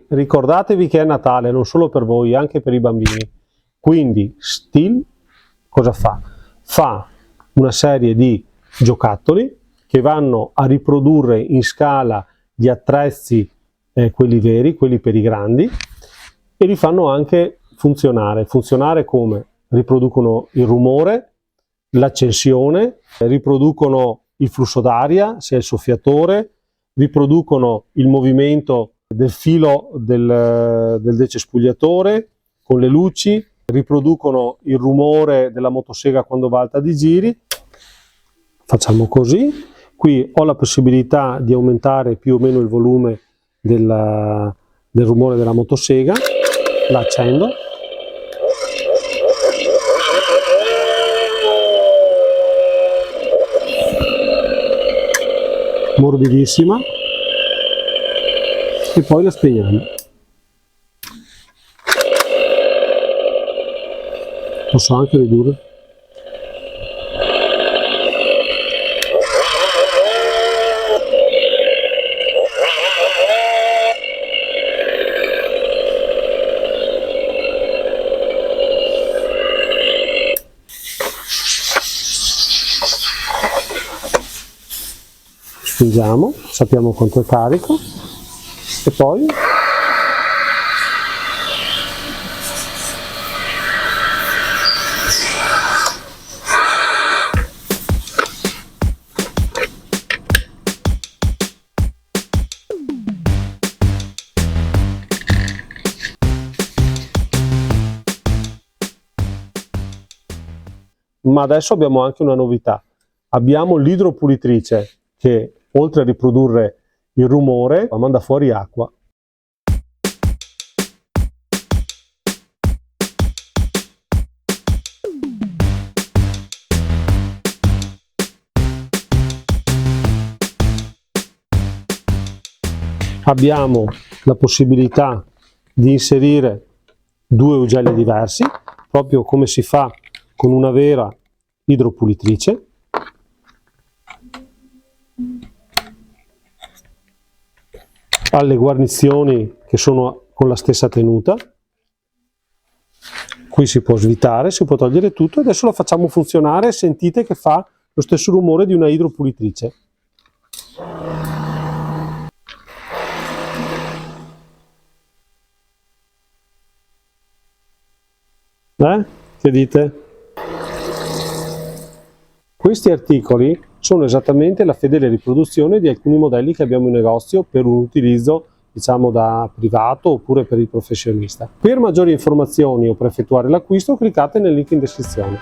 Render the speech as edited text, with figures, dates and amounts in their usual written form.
ricordatevi che è Natale, non solo per voi, anche per i bambini. Quindi Stihl cosa fa? Fa una serie di giocattoli che vanno a riprodurre in scala gli attrezzi, quelli veri, quelli per i grandi, e li fanno anche funzionare. Funzionare come? Riproducono il rumore, l'accensione, riproducono il flusso d'aria, se è il soffiatore, riproducono il movimento del filo del decespugliatore con le luci, riproducono il rumore della motosega quando va alta di giri. Facciamo così. Qui ho la possibilità di aumentare più o meno il volume del rumore della motosega. La accendo. Morbidissima. E poi la spegniamo. Posso anche ridurre. Spingiamo, sappiamo quanto è carico e poi ma adesso abbiamo anche una novità. Abbiamo l'idropulitrice che oltre a riprodurre il rumore manda fuori acqua. Abbiamo la possibilità di inserire due ugelli diversi, proprio come si fa con una vera idropulitrice. Alle guarnizioni che sono con la stessa tenuta. Qui si può svitare, si può togliere tutto. Adesso lo facciamo funzionare, sentite che fa lo stesso rumore di una idropulitrice. Che dite? Questi articoli sono esattamente la fedele riproduzione di alcuni modelli che abbiamo in negozio per un utilizzo, diciamo, da privato oppure per il professionista. Per maggiori informazioni o per effettuare l'acquisto cliccate nel link in descrizione.